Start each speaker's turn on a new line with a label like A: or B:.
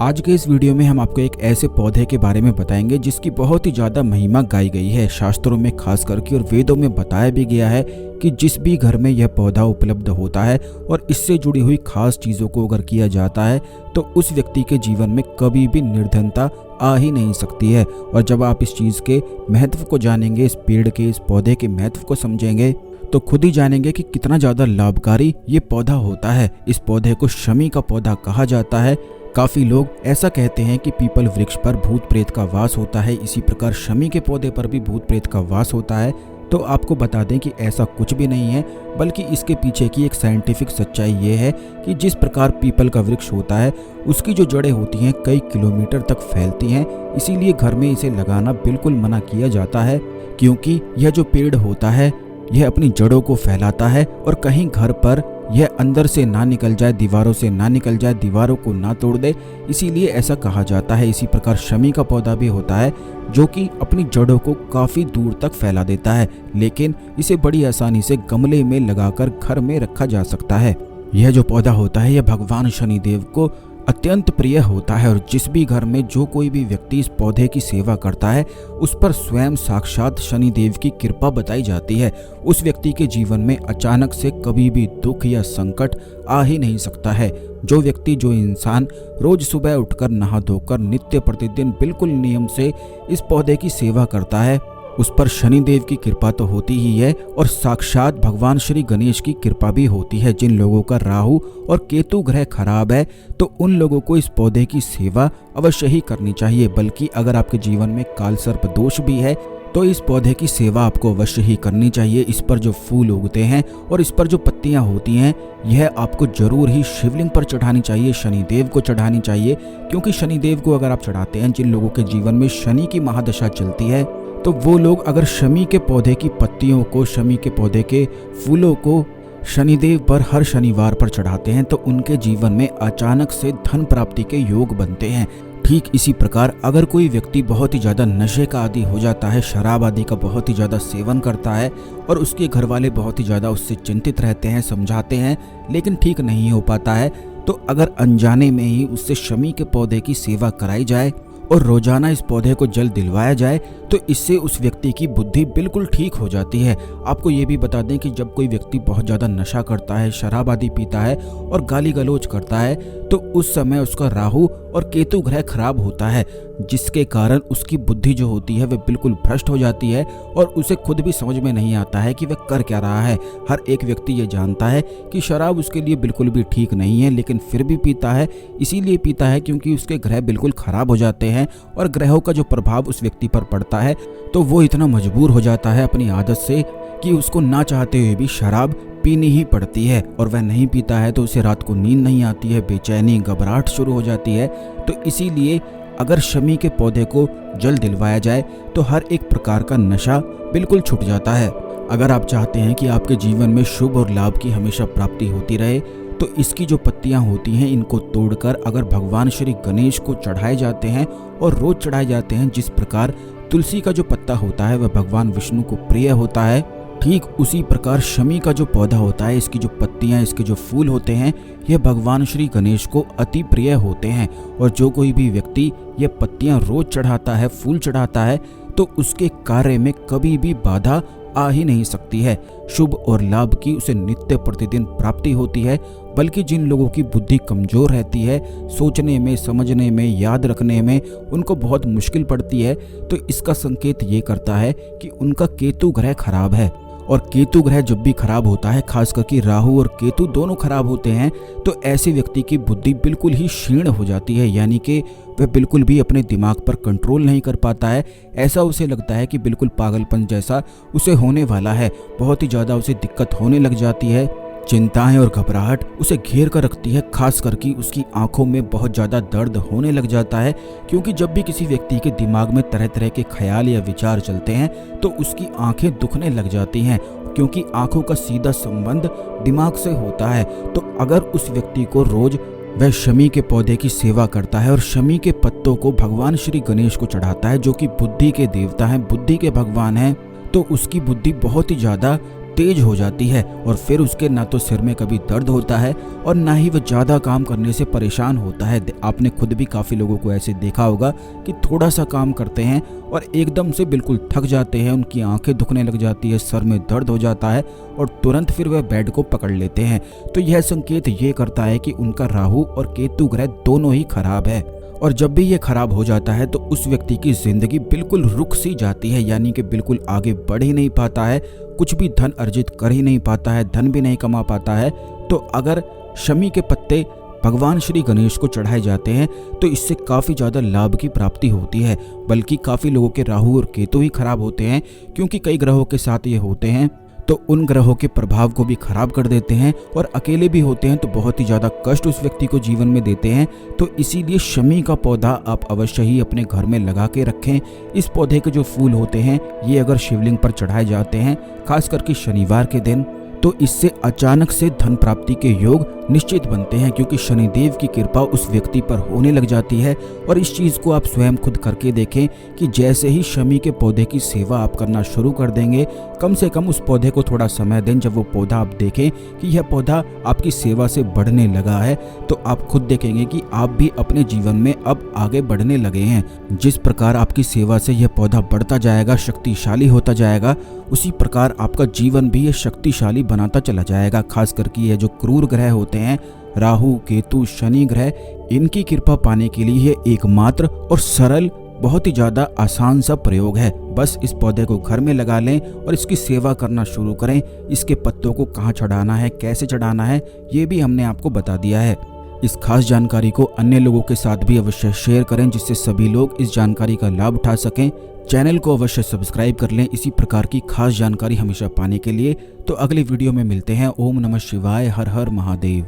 A: आज के इस वीडियो में हम आपको एक ऐसे पौधे के बारे में बताएंगे जिसकी बहुत ही ज्यादा महिमा गाई गई है शास्त्रों में खास करके, और वेदों में बताया भी गया है कि जिस भी घर में यह पौधा उपलब्ध होता है और इससे जुड़ी हुई खास चीजों को अगर किया जाता है तो उस व्यक्ति के जीवन में कभी भी निर्धनता आ ही नहीं सकती है। और जब आप इस चीज के महत्व को जानेंगे, इस पेड़ के, इस पौधे के महत्व को समझेंगे तो खुद ही जानेंगे कि कितना ज्यादा लाभकारी ये पौधा होता है। इस पौधे को शमी का पौधा कहा जाता है। काफी लोग ऐसा कहते हैं कि पीपल वृक्ष पर भूत प्रेत का वास होता है, इसी प्रकार शमी के पौधे पर भी भूत प्रेत का वास होता है। तो आपको बता दें कि ऐसा कुछ भी नहीं है, बल्कि इसके पीछे की एक साइंटिफिक सच्चाई ये है कि जिस प्रकार पीपल का वृक्ष होता है उसकी जो जड़ें होती हैं कई किलोमीटर तक फैलती हैं, इसीलिए घर में इसे लगाना बिल्कुल मना किया जाता है, क्योंकि यह जो पेड़ होता है यह अपनी जड़ों को फैलाता है और कहीं घर पर यह अंदर से ना निकल जाए, दीवारों से ना निकल जाए, दीवारों को ना तोड़ दे, इसीलिए ऐसा कहा जाता है। इसी प्रकार शमी का पौधा भी होता है जो कि अपनी जड़ों को काफी दूर तक फैला देता है, लेकिन इसे बड़ी आसानी से गमले में लगाकर घर में रखा जा सकता है। यह जो पौधा होता है यह भगवान शनिदेव को अत्यंत प्रिय होता है, और जिस भी घर में जो कोई भी व्यक्ति इस पौधे की सेवा करता है उस पर स्वयं साक्षात शनिदेव की कृपा बताई जाती है। उस व्यक्ति के जीवन में अचानक से कभी भी दुख या संकट आ ही नहीं सकता है। जो व्यक्ति, जो इंसान रोज सुबह उठकर नहा धोकर नित्य प्रतिदिन बिल्कुल नियम से इस पौधे की सेवा करता है उस पर शनिदेव की कृपा तो होती ही है, और साक्षात भगवान श्री गणेश की कृपा भी होती है। जिन लोगों का राहु और केतु ग्रह खराब है तो उन लोगों को इस पौधे की सेवा अवश्य ही करनी चाहिए, बल्कि अगर आपके जीवन में काल सर्प दोष भी है तो इस पौधे की सेवा आपको अवश्य ही करनी चाहिए। इस पर जो फूल उगते हैं और इस पर जो पत्तियां होती हैं यह आपको जरूर ही शिवलिंग पर चढ़ानी चाहिए, शनिदेव को चढ़ानी चाहिए, क्योंकि शनिदेव को अगर आप चढ़ाते हैं, जिन लोगों के जीवन में शनि की महादशा चलती है तो वो लोग अगर शमी के पौधे की पत्तियों को, शमी के पौधे के फूलों को शनिदेव पर हर शनिवार पर चढ़ाते हैं तो उनके जीवन में अचानक से धन प्राप्ति के योग बनते हैं। ठीक इसी प्रकार अगर कोई व्यक्ति बहुत ही ज्यादा नशे का आदी हो जाता है, शराब आदि का बहुत ही ज्यादा सेवन करता है और उसके घर वाले बहुत ही ज्यादा उससे चिंतित रहते हैं, समझाते हैं, लेकिन ठीक नहीं हो पाता है, तो अगर अनजाने में ही उससे शमी के पौधे की सेवा कराई जाए और रोजाना इस पौधे को जल दिलवाया जाए तो इससे उस व्यक्ति की बुद्धि बिल्कुल ठीक हो जाती है। आपको ये भी बता दें कि जब कोई व्यक्ति बहुत ज़्यादा नशा करता है, शराब आदि पीता है और गाली गलौज करता है तो उस समय उसका राहु और केतु ग्रह खराब होता है, जिसके कारण उसकी बुद्धि जो होती है वह बिल्कुल भ्रष्ट हो जाती है और उसे खुद भी समझ में नहीं आता है कि वह कर क्या रहा है। हर एक व्यक्ति ये जानता है कि शराब उसके लिए बिल्कुल भी ठीक नहीं है, लेकिन फिर भी पीता है। इसीलिए पीता है क्योंकि उसके ग्रह बिल्कुल खराब हो जाते हैं और ग्रहों का जो प्रभाव उस व्यक्ति पर पड़ता है तो वो इतना मजबूर हो जाता है अपनी आदत से कि उसको ना चाहते हुए भी शराब पीनी ही पड़ती है, और वह नहीं पीता है तो उसे रात को नींद नहीं आती है, बेचैनी, घबराहट शुरू हो जाती है। तो इसीलिए अगर शमी के पौधे को जल दिलवाया जाए तो हर एक प्रकार का नशा बिल्कुल छूट जाता है। अगर आप चाहते हैं कि आपके जीवन में शुभ और लाभ की हमेशा प्राप्ति होती रहे तो इसकी जो पत्तियां होती हैं इनको तोड़कर अगर भगवान श्री गणेश को चढ़ाए जाते हैं और रोज चढ़ाए जाते हैं, जिस प्रकार तुलसी का जो पत्ता होता है वह भगवान विष्णु को प्रिय होता है, ठीक उसी प्रकार शमी का जो पौधा होता है, इसकी जो पत्तियां, इसके जो फूल होते हैं यह भगवान श्री गणेश को अति प्रिय होते हैं। और जो कोई भी व्यक्ति ये पत्तियां रोज चढ़ाता है, फूल चढ़ाता है, तो उसके कार्य में कभी भी बाधा आ ही नहीं सकती है। शुभ और लाभ की उसे नित्य प्रतिदिन प्राप्ति होती है, बल्कि जिन लोगों की बुद्धि कमजोर रहती है, सोचने में, समझने में, याद रखने में उनको बहुत मुश्किल पड़ती है, तो इसका संकेत ये करता है कि उनका केतु ग्रह खराब है। और केतु ग्रह जब भी खराब होता है, खास करके राहु और केतु दोनों खराब होते हैं, तो ऐसे व्यक्ति की बुद्धि बिल्कुल ही क्षीण हो जाती है, यानी कि वह बिल्कुल भी अपने दिमाग पर कंट्रोल नहीं कर पाता है। ऐसा उसे लगता है कि बिल्कुल पागलपन जैसा उसे होने वाला है, बहुत ही ज़्यादा उसे दिक्कत होने लग जाती है, चिंताएं और घबराहट उसे घेर कर रखती है, खास करके उसकी आंखों में बहुत ज़्यादा दर्द होने लग जाता है, क्योंकि जब भी किसी व्यक्ति के दिमाग में तरह तरह के ख्याल या विचार चलते हैं तो उसकी आंखें दुखने लग जाती हैं, क्योंकि आंखों का सीधा संबंध दिमाग से होता है। तो अगर उस व्यक्ति को रोज वह शमी के पौधे की सेवा करता है और शमी के पत्तों को भगवान श्री गणेश को चढ़ाता है, जो कि बुद्धि के देवता हैं, बुद्धि के भगवान हैं, तो उसकी बुद्धि बहुत ही ज़्यादा तेज हो जाती है और फिर उसके ना तो सिर में कभी दर्द होता है और ना ही वह ज़्यादा काम करने से परेशान होता है। आपने खुद भी काफ़ी लोगों को ऐसे देखा होगा कि थोड़ा सा काम करते हैं और एकदम से बिल्कुल थक जाते हैं, उनकी आंखें दुखने लग जाती है, सर में दर्द हो जाता है और तुरंत फिर वह बेड को पकड़ लेते हैं। तो यह संकेत ये करता है कि उनका राहु और केतु ग्रह दोनों ही खराब है। और जब भी ये खराब हो जाता है तो उस व्यक्ति की जिंदगी बिल्कुल रुक सी जाती है, यानी कि बिल्कुल आगे बढ़ ही नहीं पाता है, कुछ भी धन अर्जित कर ही नहीं पाता है, धन भी नहीं कमा पाता है। तो अगर शमी के पत्ते भगवान श्री गणेश को चढ़ाए जाते हैं तो इससे काफ़ी ज़्यादा लाभ की प्राप्ति होती है। बल्कि काफ़ी लोगों के राहु और केतु ही खराब होते हैं, क्योंकि कई ग्रहों के साथ ये होते हैं तो उन ग्रहों के प्रभाव को भी खराब कर देते हैं, और अकेले भी होते हैं तो बहुत ही ज़्यादा कष्ट उस व्यक्ति को जीवन में देते हैं। तो इसीलिए शमी का पौधा आप अवश्य ही अपने घर में लगा के रखें। इस पौधे के जो फूल होते हैं ये अगर शिवलिंग पर चढ़ाए जाते हैं, खास करके शनिवार के दिन, तो इससे अचानक से धन प्राप्ति के योग निश्चित बनते हैं, क्योंकि शनिदेव की कृपा उस व्यक्ति पर होने लग जाती है। और इस चीज़ को आप स्वयं खुद करके देखें कि जैसे ही शमी के पौधे की सेवा आप करना शुरू कर देंगे, कम से कम उस पौधे को थोड़ा समय दें, जब वो पौधा आप देखें कि यह पौधा आपकी सेवा से बढ़ने लगा है, तो आप खुद देखेंगे कि आप भी अपने जीवन में अब आगे बढ़ने लगे हैं। जिस प्रकार आपकी सेवा से यह पौधा बढ़ता जाएगा, शक्तिशाली होता जाएगा, उसी प्रकार आपका जीवन भी ये शक्तिशाली बनाता चला जाएगा। खास करके ये जो क्रूर ग्रह होते हैं, राहु केतु शनि ग्रह, इनकी कृपा पाने के लिए ये एकमात्र और सरल, बहुत ही ज़्यादा आसान सा प्रयोग है। बस इस पौधे को घर में लगा लें और इसकी सेवा करना शुरू करें। इसके पत्तों को कहाँ चढ़ाना है, कैसे चढ़ाना है, ये भी हमने आपको बता दिया है। इस खास जानकारी को अन्य लोगों के साथ भी अवश्य शेयर करें, जिससे सभी लोग इस जानकारी का लाभ उठा सकें। चैनल को अवश्य सब्सक्राइब कर लें इसी प्रकार की खास जानकारी हमेशा पाने के लिए। तो अगली वीडियो में मिलते हैं। ओम नमः शिवाय, हर हर महादेव।